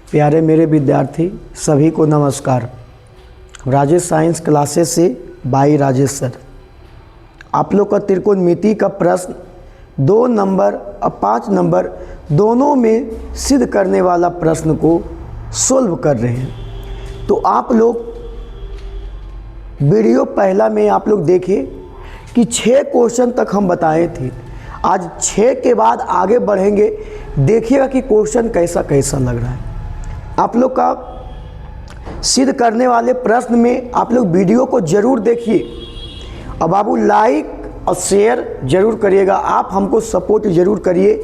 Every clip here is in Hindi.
प्यारे मेरे विद्यार्थी सभी को नमस्कार। राजेश साइंस क्लासेस से बाई राजेश सर। आप लोग का त्रिकोणमिति का प्रश्न 2 नंबर और 5 नंबर दोनों में सिद्ध करने वाला प्रश्न को सोल्व कर रहे हैं। तो आप लोग वीडियो पहला में आप लोग देखें कि 6 क्वेश्चन तक हम बताए थे। आज 6 के बाद आगे बढ़ेंगे, देखिएगा कि क्वेश्चन कैसा कैसा लग रहा है। आप लोग का सिद्ध करने वाले प्रश्न में आप लोग वीडियो को ज़रूर देखिए और बाबू लाइक और शेयर ज़रूर करिएगा। आप हमको सपोर्ट ज़रूर करिए,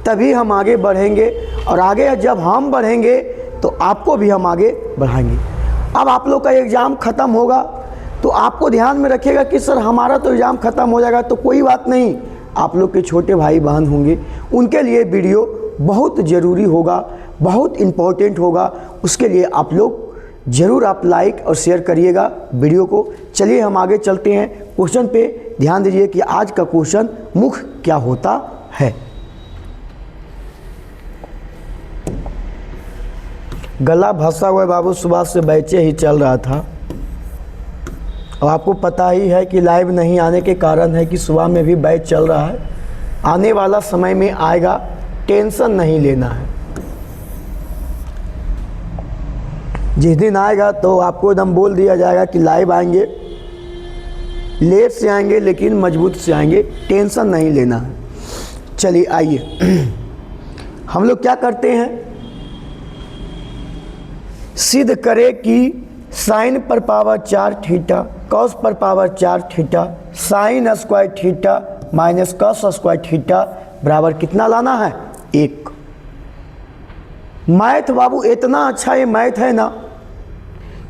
तभी हम आगे बढ़ेंगे और आगे जब हम बढ़ेंगे तो आपको भी हम आगे बढ़ाएंगे। अब आप लोग का एग्ज़ाम ख़त्म होगा तो आपको ध्यान में रखिएगा कि सर हमारा तो एग्ज़ाम ख़त्म हो जाएगा, तो कोई बात नहीं, आप लोग के छोटे भाई बहन होंगे, उनके लिए वीडियो बहुत ज़रूरी होगा, बहुत इम्पोर्टेंट होगा। उसके लिए आप लोग ज़रूर आप लाइक और शेयर करिएगा वीडियो को। चलिए हम आगे चलते हैं। क्वेश्चन पे ध्यान दीजिए कि आज का क्वेश्चन मुख्य क्या होता है। गला फंसा हुआ है बाबू, सुबह से बैचे ही चल रहा था और आपको पता ही है कि लाइव नहीं आने के कारण है कि सुबह में भी बैच चल रहा है। आने वाला समय में आएगा, टेंशन नहीं लेना है। जिस दिन आएगा तो आपको एकदम बोल दिया जाएगा कि लाइव आएंगे, लेट से आएंगे लेकिन मजबूत से आएंगे, टेंशन नहीं लेना है। चलिए आइए हम लोग क्या करते हैं, सिद्ध करें कि साइन पर पावर 4 थीटा कॉस पर power 4 theta sine square theta minus cos square theta बराबर कितना लाना है, 1। मैथ बाबू इतना अच्छा ये मैथ है ना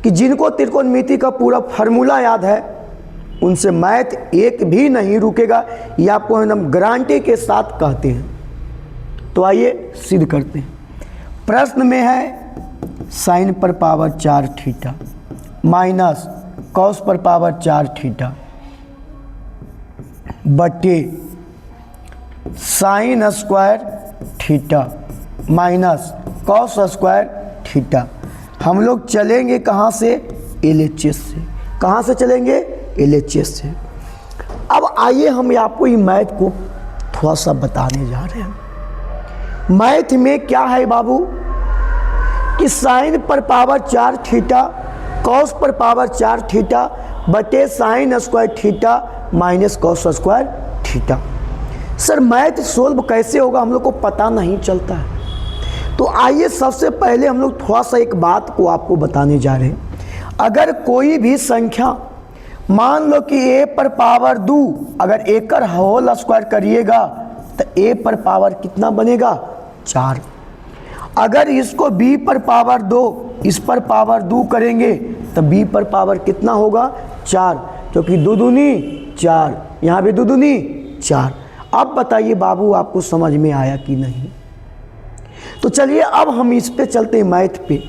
कि जिनको त्रिकोणमिति का पूरा फार्मूला याद है उनसे मैथ एक भी नहीं रुकेगा, ये आपको एकदम गारंटी के साथ कहते हैं। तो आइए सिद्ध करते हैं। प्रश्न में है साइन पर पावर 4 थीटा माइनस कॉस पर पावर 4 थीटा बटे sign square theta minus cos square theta. हम लोग चलेंगे कहाँ से, LHS से। कहाँ से चलेंगे, LHS से। अब आइए हम आपको ये मैथ को थोड़ा सा बताने जा रहे हैं। मैथ में क्या है बाबू कि साइन पर पावर 4 थीटा कॉस पर पावर 4 थीटा बटे sign square theta minus cos square theta. Sir math solve कैसे होगा, हम लोग को पता नहीं चलता है। तो आइए सबसे पहले हम लोग थोड़ा सा एक बात को आपको बताने जा रहे हैं। अगर कोई भी संख्या मान लो कि a पर पावर 2, अगर a का होल स्क्वायर करिएगा तो a पर पावर कितना बनेगा, 4। अगर इसको b पर पावर 2, इस पर पावर 2 करेंगे तो b पर पावर कितना होगा, 4, क्योंकि 2 दूनी 4, यहाँ भी 2 दूनी 4। अब बताइए बाबू आपको समझ में आया कि नहीं। तो चलिए अब हम इस पे चलते हैं, मैथ पे।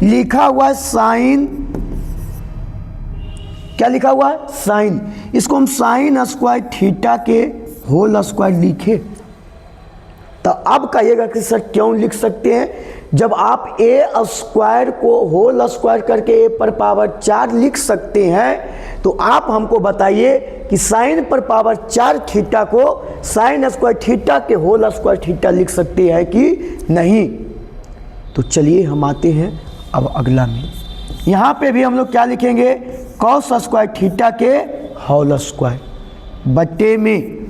लिखा हुआ है साइन, क्या लिखा हुआ है, साइन। इसको हम साइन स्क्वायर थीटा के होल स्क्वायर लिखे। तो अब कहिएगा कि सर क्यों लिख सकते हैं, जब आप a स्क्वायर को होल स्क्वायर करके a पर पावर 4 लिख सकते हैं तो आप हमको बताइए कि साइन पर पावर 4 थीटा को साइन स्क्वायर थीटा के होल स्क्वायर थीटा लिख सकते हैं कि नहीं। तो चलिए हम आते हैं अब अगला में। यहाँ पे भी हम लोग क्या लिखेंगे, कॉस स्क्वायर थीटा के होल स्क्वायर बट्टे में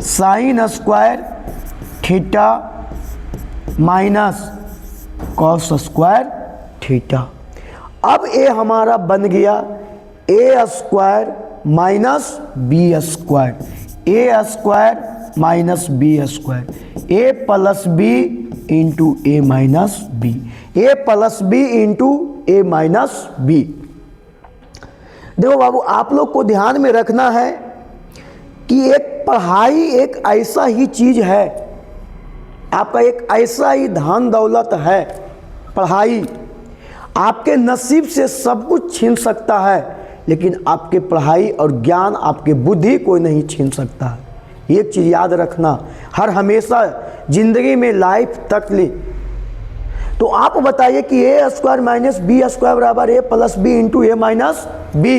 sine square theta minus cos square theta. अब ए हमारा बन गया ए स्क्वायर माइनस बी स्क्वायर, ए स्क्वायर माइनस बी स्क्वायर, ए प्लस बी इंटू ए माइनस बी, ए प्लस बी इंटू ए माइनस बी। देखो बाबू आप लोग को ध्यान में रखना है कि एक पढ़ाई एक ऐसा ही चीज़ है, आपका एक ऐसा ही धन दौलत है। पढ़ाई आपके नसीब से सब कुछ छीन सकता है, लेकिन आपके पढ़ाई और ज्ञान, आपके बुद्धि कोई नहीं छीन सकता है। एक चीज़ याद रखना, हर हमेशा ज़िंदगी में लाइफ तक ले तो तो आप बताइए कि ए स्क्वायर माइनस बी स्क्वायर बराबर ए प्लस बी इंटू ए माइनस बी,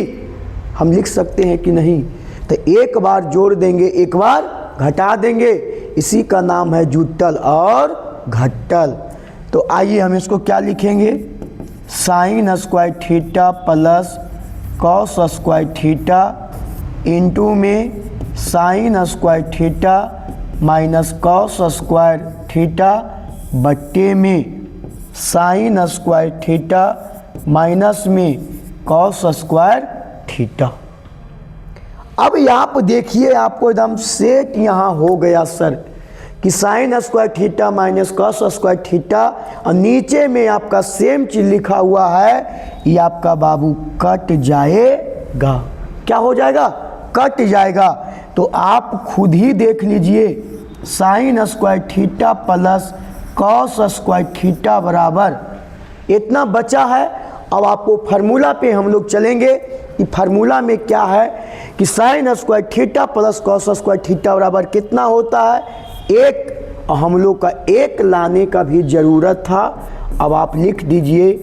हम लिख सकते हैं कि नहीं? तो एक बार जोड़ देंगे, एक बार घटा देंगे, इसी का नाम है जुटल और घटल। तो आइए हम इसको क्या लिखेंगे, sine square theta plus cos square theta into में sine square theta minus cos square theta बट्टे में साइन स्क्वायर थीटा माइनस में कॉस स्क्वायर थीटा। अब यहाँ पर देखिए आपको एकदम सेट यहाँ हो गया सर कि sign square theta minus cos square theta और नीचे में आपका सेम चीज लिखा हुआ है, ये आपका बाबू कट जाएगा। क्या हो जाएगा? कट जाएगा। तो आप खुद ही देख लीजिए, sign square theta plus cos square theta बराबर इतना बचा है। अब आपको फार्मूला पे हम लोग चलेंगे कि फार्मूला में क्या है कि sign square theta plus cos square theta बराबर कितना होता है? एक। और हम लोग का एक लाने का भी ज़रूरत था। अब आप लिख दीजिए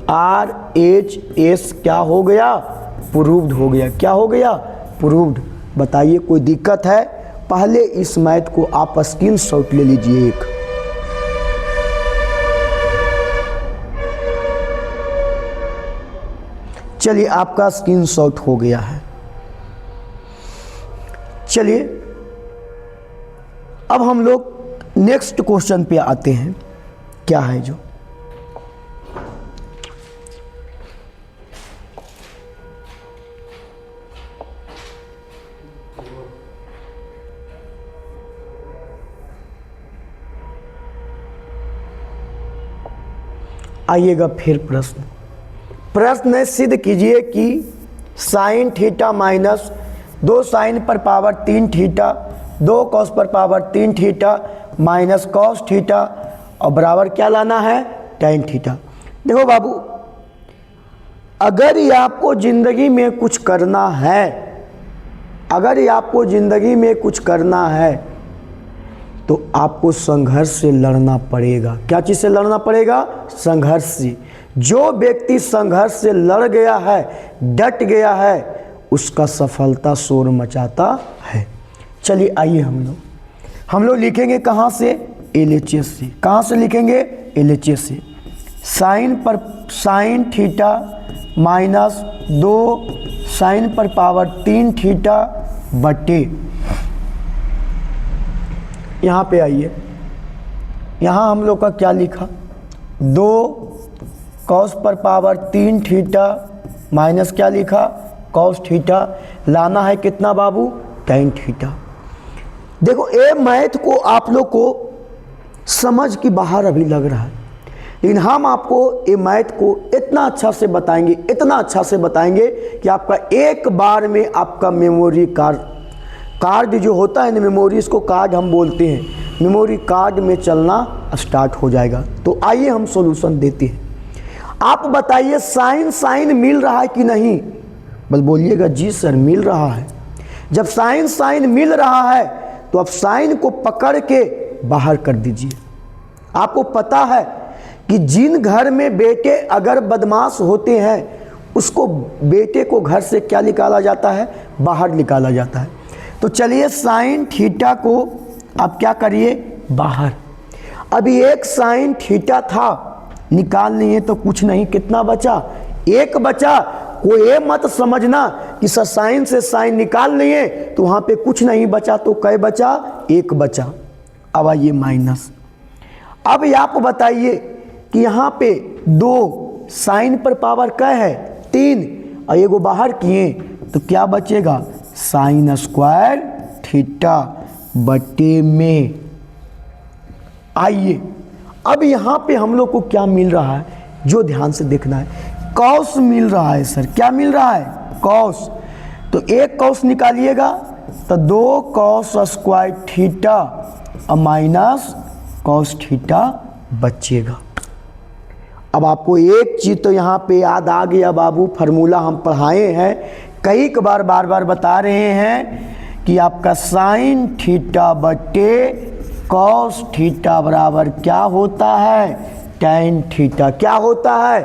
RHS क्या हो गया? प्रूव्ड हो गया। क्या हो गया? प्रूव्ड। बताइए कोई दिक्कत है? पहले इस मैथ को आप स्क्रीनशॉट ले लीजिए एक। चलिए आपका स्क्रीनशॉट हो गया है। चलिए अब हम लोग नेक्स्ट क्वेश्चन पे आते हैं। क्या है जो आइएगा फिर प्रश्न है, सिद्ध कीजिए कि साइन थीटा माइनस 2 साइन पर पावर 3 थीटा 2 कॉस पर power 3 theta minus cos theta और बराबर क्या लाना है? tan theta. देखो बाबू, अगर ये आपको ज़िंदगी में कुछ करना है, अगर ये आपको ज़िंदगी में कुछ करना है तो आपको संघर्ष से लड़ना पड़ेगा। क्या चीज़ से लड़ना पड़ेगा? संघर्ष से। जो व्यक्ति संघर्ष से लड़ गया है, डट गया है, उसका सफलता शोर मचाता है। चलिए आइए हम लोग लिखेंगे कहाँ से? LHS से। कहाँ से लिखेंगे? LHS से। साइन थीटा माइनस 2 साइन पर पावर 3 थीटा बटे, यहाँ पे आइए, यहाँ हम लोग का क्या लिखा? 2 कॉस पर पावर 3 थीटा माइनस क्या लिखा? Cos theta. लाना है कितना बाबू? tan theta. देखो ये मैथ को आप लोग को समझ की बाहर अभी लग रहा है, लेकिन हम आपको ये मैथ को इतना अच्छा से बताएंगे, इतना अच्छा से बताएंगे कि आपका एक बार में आपका मेमोरी कार्ड जो होता है ना, मेमोरी, इसको कार्ड हम बोलते हैं, मेमोरी कार्ड में चलना स्टार्ट हो जाएगा। तो आइए हम सॉल्यूशन देते हैं। आप बताइए साइन मिल रहा है कि नहीं? बल बोलिएगा जी सर मिल रहा है। जब साइन मिल रहा है तो अब साइन को पकड़ के बाहर कर दीजिए। आपको पता है कि जिन घर में बेटे अगर बदमाश होते हैं, उसको बेटे को घर से क्या निकाला जाता है? बाहर निकाला जाता है। तो चलिए साइन थीटा को आप क्या करिए? बाहर। अभी एक साइन थीटा था, निकाल लिए तो कुछ नहीं, कितना बचा? एक बचा। कोई ये मत समझना कि सर साइन से साइन निकाल लिए तो वहाँ पे कुछ नहीं बचा, तो कै बचा? एक बचा। अब आइए माइनस। अब आप बताइए कि यहाँ पे 2 साइन पर पावर क्या है? 3 और ये को बाहर किए तो क्या बचेगा? साइन स्क्वायर थीटा बटे में। आइए अब यहाँ पे हम लोग को क्या मिल रहा है जो ध्यान से देखना है? कॉस मिल रहा है सर। क्या मिल रहा है? कॉस। तो एक कॉस निकालिएगा तो 2 कॉस स्क्वायर थीटा और माइनस कॉस थीटा बचेगा। अब आपको एक चीज़ तो यहाँ पे याद आ गया बाबू, फार्मूला हम पढ़ाए हैं, कई बार बार बता रहे हैं कि आपका साइन थीटा बटे कॉस थीटा बराबर क्या होता है? tan theta. क्या होता है?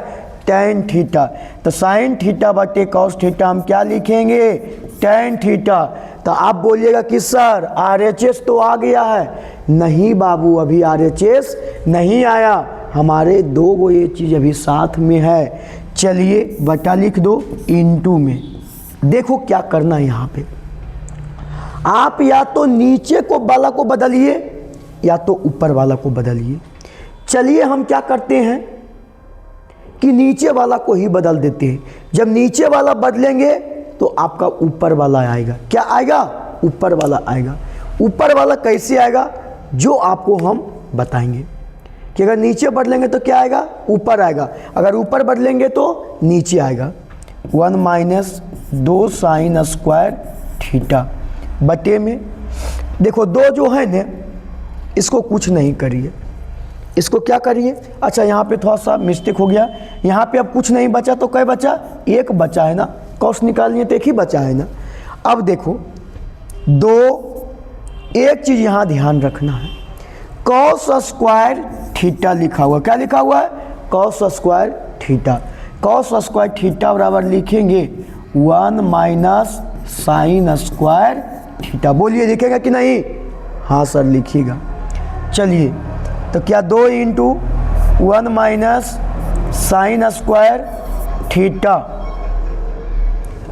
tan theta. तो sin थीटा बटे cos थीटा हम क्या लिखेंगे? tan theta. तो आप बोलिएगा कि सर RHS तो आ गया है। नहीं बाबू, अभी RHS नहीं आया, हमारे दो वो ये चीज़ अभी साथ में है। चलिए बटा लिख दो इनटू में। देखो क्या करना है यहाँ पे, आप या तो नीचे को वाला को बदलिए या तो ऊपर वाला को बदलिए। चलिए हम क्या करते हैं कि नीचे वाला को ही बदल देते हैं। जब नीचे वाला बदलेंगे तो आपका ऊपर वाला आएगा। क्या आएगा? ऊपर वाला आएगा। ऊपर वाला कैसे आएगा? जो आपको हम बताएंगे कि अगर नीचे बदलेंगे तो क्या आएगा? ऊपर आएगा। अगर ऊपर बदलेंगे तो नीचे आएगा। 1 माइनस 2 साइन स्क्वायर थीटा बटे में, देखो दो जो है ना, इसको कुछ नहीं करिए, इसको क्या करिए। अच्छा यहाँ पे थोड़ा सा मिस्टेक हो गया, यहाँ पे अब कुछ नहीं बचा तो क्या बचा? एक बचा है ना, कॉस निकालनी है तो एक ही बचा है ना। अब देखो दो, एक चीज़ यहाँ ध्यान रखना है, कॉस स्क्वायर थीटा लिखा हुआ। क्या लिखा हुआ है? Cos square theta. Cos square theta बराबर लिखेंगे 1 माइनस साइन स्क्वायर थीटा। बोलिए लिखेगा कि नहीं? हाँ सर लिखिएगा। चलिए तो क्या 2 into 1 minus sign square theta,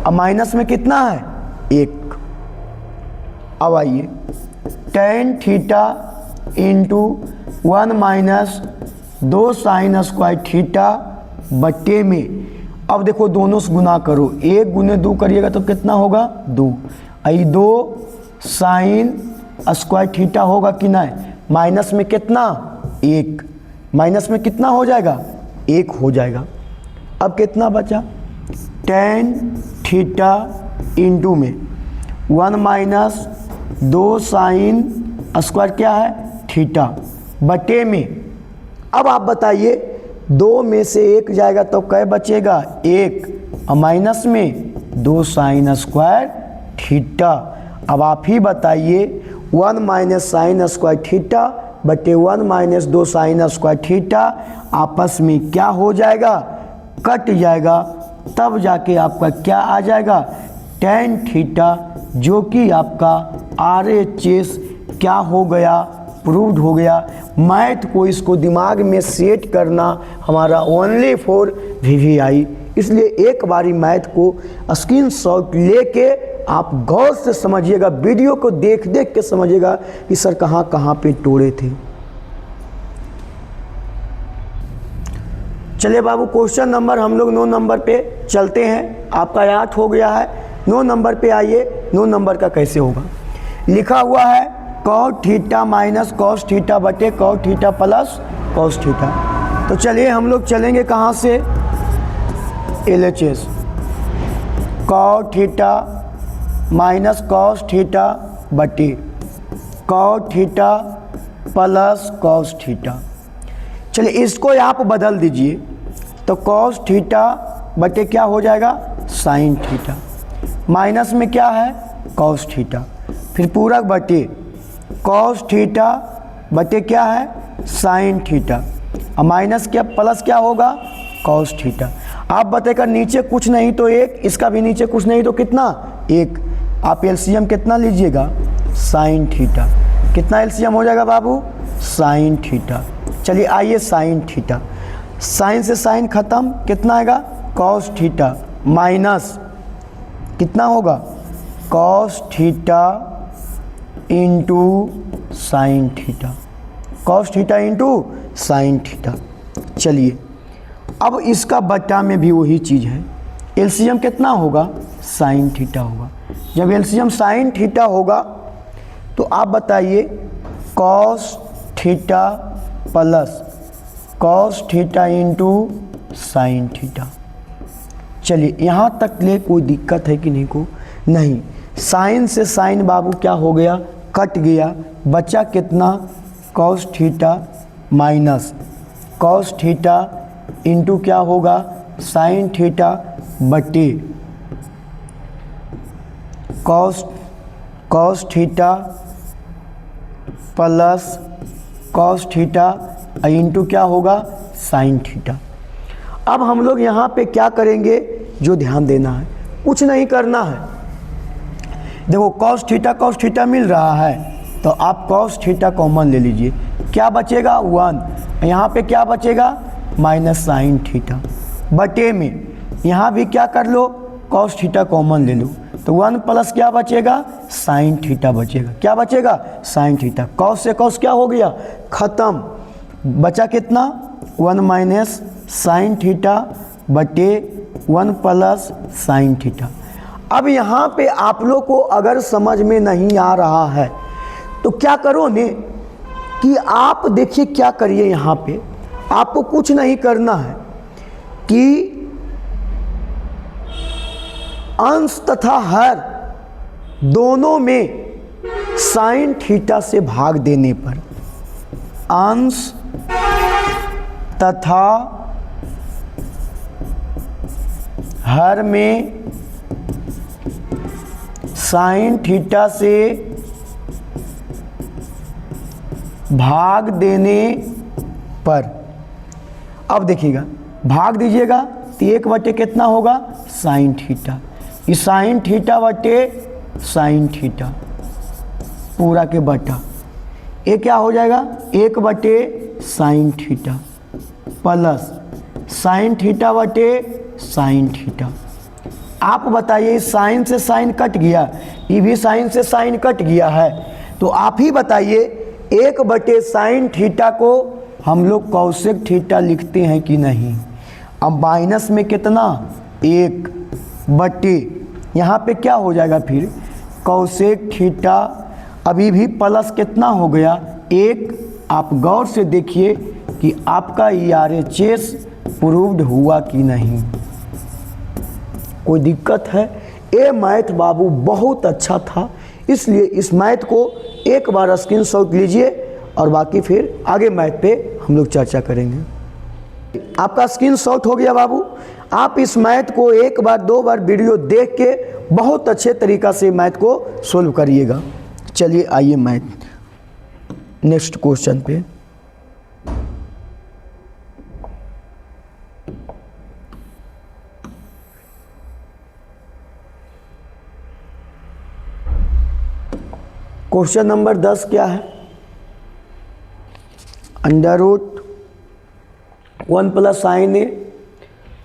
अब माइनस में कितना है? 1। अब आइए tan theta into 1 minus 2 sign square theta बटे में। अब देखो दोनों से गुना करो, 1 गुने 2 करिएगा तो कितना होगा? 2। आई 2 साइन स्क्वायर थीटा होगा कि नहीं? माइनस में कितना? 1। माइनस में कितना हो जाएगा? 1 हो जाएगा। अब कितना बचा? tan थीटा इंटू में 1 माइनस 2 साइन स्क्वायर क्या है? थीटा बटे में। अब आप बताइए 2 में से 1 जाएगा तो क्या बचेगा? 1, और माइनस में 2 साइन स्क्वायर थीटा। अब आप ही बताइए 1 माइनस साइन स्क्वायर थीटा बटे 1 माइनस 2 साइन स्क्वायर थीटा आपस में क्या हो जाएगा? कट जाएगा। तब जाके आपका क्या आ जाएगा? tan थीटा, जो कि आपका RHS क्या हो गया? प्रूव्ड हो गया। मैथ को इसको दिमाग में सेट करना हमारा ओनली फॉर VVI, इसलिए एक बारी मैथ को स्क्रीनशॉट लेके आप गौर से समझिएगा, वीडियो को देख देख के समझिएगा कि सर कहाँ कहाँ पे तोड़े थे। चलिए बाबू क्वेश्चन नंबर हम लोग 9 नंबर पे चलते हैं। आपका 8 हो गया है, 9 नंबर पे आइए। 9 नंबर का कैसे होगा? लिखा हुआ है cos theta minus cos theta बटे cos theta plus cos theta. तो चलिए हम लोग चलेंगे कहाँ से? LHS। cos theta minus cos theta बटे cos theta plus cos theta. चलिए इसको आप बदल दीजिए तो cos थीटा बटे क्या हो जाएगा? Sine theta. माइनस में क्या है? cos theta. फिर पूरक बटे cos थीटा बटे क्या है? Sine theta. और माइनस क्या प्लस क्या होगा? cos theta. आप बताएगा नीचे कुछ नहीं तो 1, इसका भी नीचे कुछ नहीं तो कितना? 1। आप एलसीएम कितना लीजिएगा? Sine theta. कितना एलसीएम हो जाएगा बाबू? Sine theta. चलिए आइए साइन थीटा, साइन से साइन खत्म, कितना आएगा? cos थीटा माइनस कितना होगा? cos theta into sine theta. cos theta into sine theta. चलिए अब इसका बटा में भी वही चीज़ है, एलसीएम कितना होगा? साइन थीटा होगा। जब एलसीएम साइन थीटा होगा तो आप बताइए cos theta plus cos theta into sine theta. चलिए यहाँ तक ले कोई दिक्कत है कि नहीं को? नहीं। साइन से साइन बाबू क्या हो गया? कट गया। बचा कितना? cos theta minus cos theta into क्या होगा? साइन थीटा बटे cos theta plus cos theta into क्या होगा? Sine theta. अब हम लोग यहाँ पे क्या करेंगे, जो ध्यान देना है, कुछ नहीं करना है। देखो कॉस थीटा मिल रहा है, तो आप कॉस थीटा कॉमन ले लीजिए, क्या बचेगा 1, यहाँ पे क्या बचेगा माइनस साइन थीटा, बटे में यहाँ भी क्या कर लो कॉस थीटा कॉमन ले लो, तो 1 प्लस क्या बचेगा साइन थीटा बचेगा, क्या बचेगा साइन थीटा। कॉस से कॉस क्या हो गया ख़त्म, बचा कितना 1 माइनस साइन थीटा बटे 1 प्लस साइन थीटा। अब यहाँ पे आप लोग को अगर समझ में नहीं आ रहा है तो क्या करो ने कि आप देखिए क्या करिए, यहाँ पे आपको कुछ नहीं करना है कि अंश तथा हर दोनों में साइन थीटा से भाग देने पर, अंश तथा हर में साइन थीटा से भाग देने पर, अब देखिएगा भाग दीजिएगा तो 1 बटे कितना होगा साइन थीटा, इस साइन थीटा बटे साइन थीटा पूरा के बटा, ये क्या हो जाएगा 1 बटे sine theta plus sine theta बटे साइन थीटा। आप बताइए साइन से साइन कट गया, ये भी साइन से साइन कट गया है, तो आप ही बताइए 1 बटे साइन थीटा को हम लोग कौशिक थीटा लिखते हैं कि नहीं। अब माइनस में कितना 1 बटे यहाँ पे क्या हो जाएगा फिर कौशिक थीटा, अभी भी प्लस कितना हो गया 1। आप गौर से देखिए कि आपका RHS प्रूव्ड हुआ कि नहीं, कोई दिक्कत है। ये मैथ बाबू बहुत अच्छा था, इसलिए इस मैथ को एक बार स्क्रीनशॉट लीजिए और बाकी फिर आगे मैथ पे हम लोग चर्चा करेंगे। आपका स्क्रीनशॉट हो गया बाबू, आप इस मैथ को 1 बार 2 बार वीडियो देख के बहुत अच्छे तरीक़ा से मैथ को सोल्व करिएगा। चलिए आइए मैथ नेक्स्ट क्वेश्चन पे। क्वेश्चन नंबर 10 क्या है, √1 प्लस साइन ए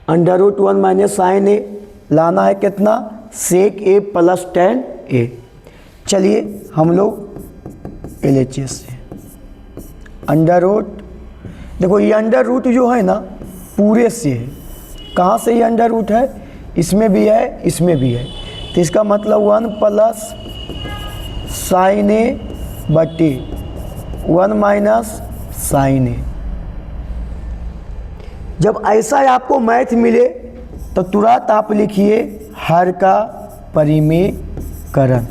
√1 माइनस साइन ए लाना है कितना सेक ए प्लस tan ए। चलिए हम लोग LHS से अंडर रूट, देखो ये अंडर रूट जो है ना पूरे से है, कहाँ से ये अंडर रूट है, इसमें भी है इसमें भी है, तो इसका मतलब 1 प्लस साइन ए बटे 1 माइनस साइन ए। जब ऐसा आपको मैथ मिले तो तुरंत आप लिखिए हर का परिमेयकरण,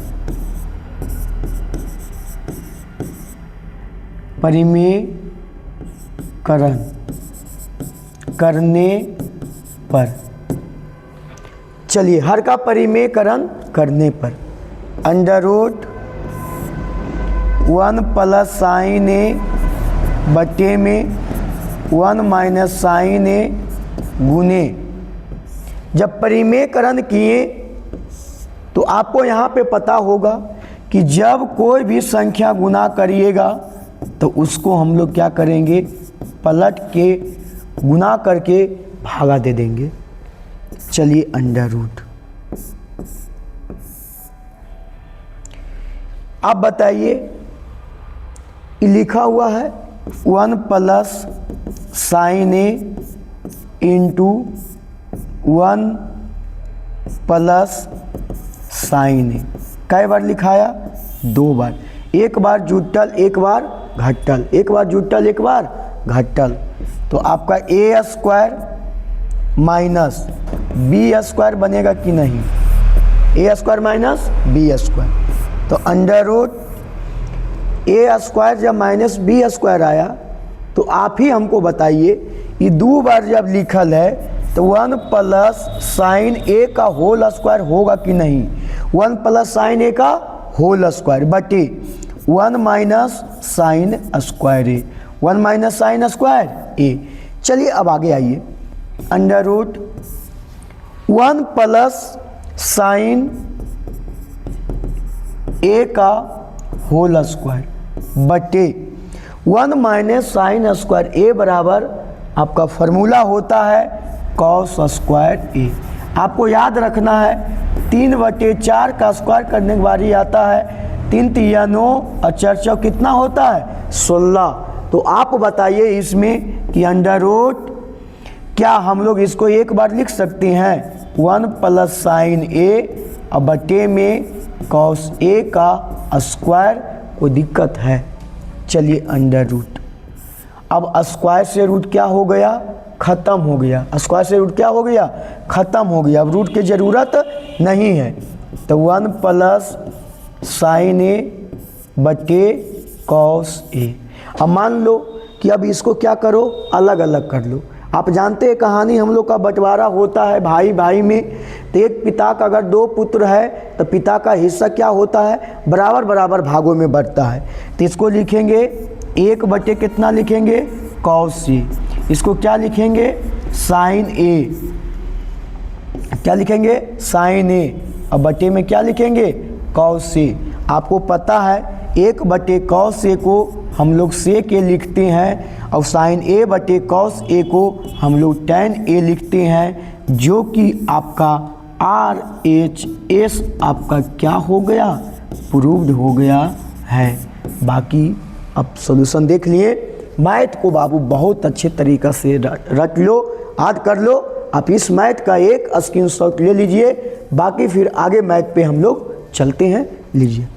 परिमेयकरण करने पर, चलिए हर का परिमेयकरण करने पर √1 प्लस साइन ए बटे में 1 माइनस साइन ए गुने, जब परिमेयकरण किए तो आपको यहाँ पे पता होगा कि जब कोई भी संख्या गुना करिएगा तो उसको हम लोग क्या करेंगे पलट के गुना करके भागा दे देंगे। चलिए अंडर रूट, अब बताइए लिखा हुआ है 1 प्लस साइन ए इंटू 1 प्लस साइन ए, कई बार लिखाया 2 बार, एक बार जुटल एक बार घटल, एक बार जुटल एक बार घटल, तो आपका ए स्क्वायर माइनस बी स्क्वायर बनेगा कि नहीं, ए स्क्वायर माइनस बी स्क्वायर, तो अंडर रूट ए स्क्वायर जब माइनस बी स्क्वायर आया तो आप ही हमको बताइए ये 2 बार जब लिखल है तो 1 प्लस साइन ए का होल स्क्वायर होगा कि नहीं, 1 प्लस साइन ए का होल स्क्वायर बटे 1 माइनस साइन स्क्वायर ए, 1 माइनस साइन स्क्वायर ए। चलिए अब आगे आइए, अंडर रूट 1 प्लस साइन ए का होल स्क्वायर बटे 1 माइनस साइन स्क्वायर ए बराबर आपका फॉर्मूला होता है कॉस स्क्वायर ए। आपको याद रखना है 3/4 का स्क्वायर करने के बारी आता है 3 तिया 9 और 4 चौक कितना होता है 16। तो आप बताइए इसमें कि अंडर रूट क्या हम लोग इसको एक बार लिख सकते हैं 1 प्लस साइन ए और बटे में कॉस ए का स्क्वायर, कोई दिक्कत है। चलिए अंडर रूट, अब स्क्वायर से रूट क्या हो गया, ख़त्म हो गया। स्क्वायर से रूट क्या हो गया, ख़त्म हो गया। अब रूट की ज़रूरत नहीं है। तो 1 प्लस साइन ए बटे कॉस ए। अब मान लो कि अब इसको क्या करो, अलग अलग कर लो। आप जानते हैं कहानी हम लोग का बंटवारा होता है भाई भाई में। तो एक पिता का अगर 2 पुत्र है तो पिता का हिस्सा क्या होता है, बराबर बराबर भागों में बढ़ता है। तो इसको लिखेंगे 1 बटे कितना लिखेंगे कॉस ए। इसको क्या लिखेंगे साइन ए, क्या लिखेंगे साइन ए, और बटे में क्या लिखेंगे कॉस ए। आपको पता है 1 बटे कॉस ए को हम लोग सेक ए लिखते हैं और साइन ए बटे कॉस ए को हम लोग टैन ए लिखते हैं, जो कि आपका RHS आपका क्या हो गया, प्रूव्ड हो गया है। बाकी अब सॉल्यूशन देख लिए। मैथ को बाबू बहुत अच्छे तरीक़ा से रट लो, याद कर लो। आप इस मैथ का एक स्क्रीनशॉट ले लीजिए, बाकी फिर आगे मैथ पे हम लोग चलते हैं। लीजिए,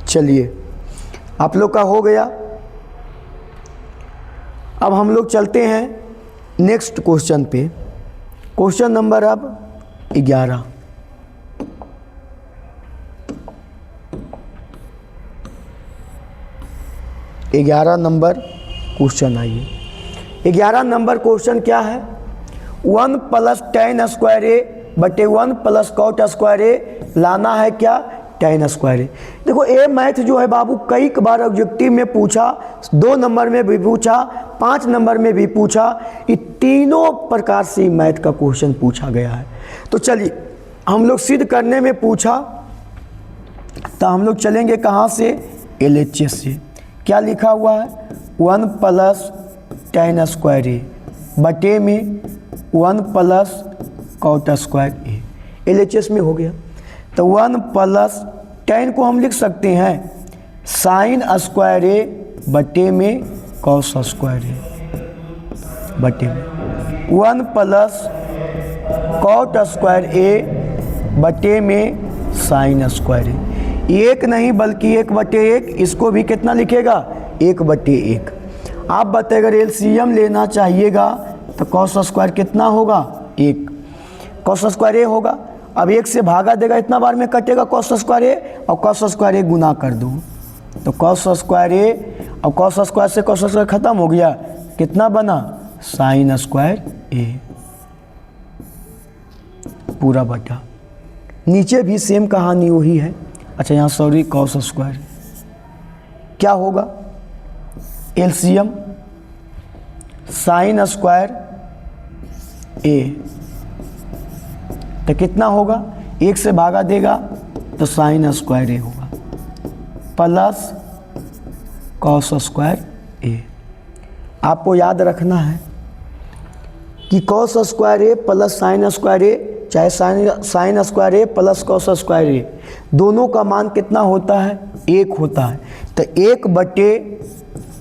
चलिए आप लोग का हो गया। अब हम लोग चलते हैं नेक्स्ट क्वेश्चन पे। क्वेश्चन नंबर अब 11। नंबर क्वेश्चन आइए। 11 नंबर क्वेश्चन क्या है, 1 प्लस टैन स्क्वायर ए बटे 1 प्लस कॉट स्क्वायर ए लाना है क्या, टैन स्क्वायर ए। देखो ए मैथ जो है बाबू कई बार ऑब्जेक्टिव में पूछा, 2 नंबर में भी पूछा, 5 नंबर में भी पूछा। ये तीनों प्रकार से मैथ का क्वेश्चन पूछा गया है। तो चलिए हम लोग सिद्ध करने में पूछा तो हम लोग चलेंगे कहाँ से, LHS से। क्या लिखा हुआ है 1 प्लस टैन स्क्वायर ए बटे में 1 प्लस कॉट स्क्वायर ए। LHS में हो गया। तो 1 प्लस टैन को हम लिख सकते हैं साइन स्क्वायर ए बटे में कॉस स्क्वायर ए बटे में 1 प्लस कॉट स्क्वायर ए बटे में साइन स्क्वायर ए। एक नहीं बल्कि 1 बटे 1, इसको भी कितना लिखेगा 1 बटे 1। आप बताइए अगर LCM लेना चाहिएगा तो कॉस स्क्वायर कितना होगा 1, कॉस स्क्वायर ए होगा। अब 1 से भागा देगा, इतना बार में कटेगा कॉस स्क्वायर ए, और कॉस स्क्वायर ए गुना कर दो तो कॉस स्क्वायर ए, और कॉस स्क्वायर से कॉस स्क्वायर खत्म हो गया, कितना बना साइन स्क्वायर ए पूरा बटा। नीचे भी सेम कहानी वही है। अच्छा यहाँ सॉरी कॉस स्क्वायर क्या होगा LCM साइन स्क्वायर ए, तो कितना होगा 1 से भागा देगा तो साइन स्क्वायर ए होगा प्लस कॉस स्क्वायर ए। आपको याद रखना है कि कॉस स्क्वायर ए प्लस साइन स्क्वायर ए, चाहे साइन स्क्वायर ए प्लस कॉस स्क्वायर ए, दोनों का मान कितना होता है 1 होता है। तो 1 बटे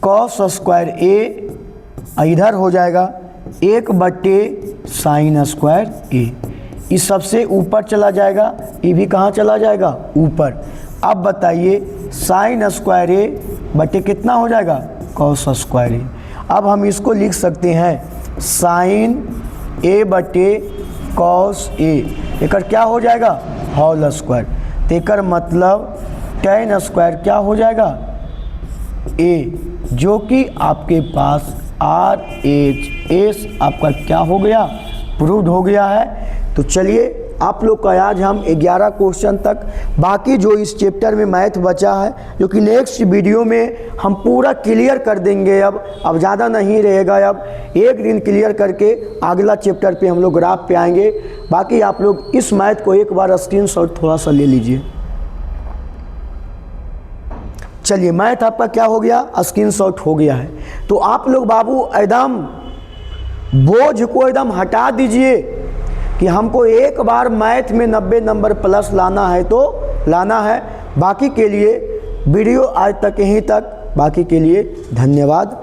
कॉस स्क्वायर ए इधर हो जाएगा 1 बटे साइन स्क्वायर ए। इस सबसे ऊपर चला जाएगा, ये भी कहाँ चला जाएगा ऊपर। अब बताइए साइन स्क्वायर ए बटे कितना हो जाएगा कॉस स्क्वायर ए। अब हम इसको लिख सकते हैं साइन ए बटे कॉस ए, एक क्या हो जाएगा होल स्क्वायर। तो एक मतलब टैन स्क्वायर क्या हो जाएगा ए, जो कि आपके पास RHS आपका क्या हो गया प्रूव्ड हो गया है। तो चलिए आप लोग का आज हम 11 क्वेश्चन तक, बाकी जो इस चैप्टर में मैथ बचा है जो कि नेक्स्ट वीडियो में हम पूरा क्लियर कर देंगे। अब ज़्यादा नहीं रहेगा, अब एक दिन क्लियर करके अगला चैप्टर पे हम लोग ग्राफ पे आएंगे। बाकी आप लोग इस मैथ को एक बार स्क्रीनशॉट थोड़ा सा ले लीजिए। चलिए मैथ आपका क्या हो गया, स्क्रीनशॉट हो गया है। तो आप लोग बाबू एकदम बोझ को एकदम हटा दीजिए कि हमको एक बार मैथ में 90 नंबर प्लस लाना है तो लाना है। बाकी के लिए वीडियो आज तक यहीं तक, बाकी के लिए धन्यवाद।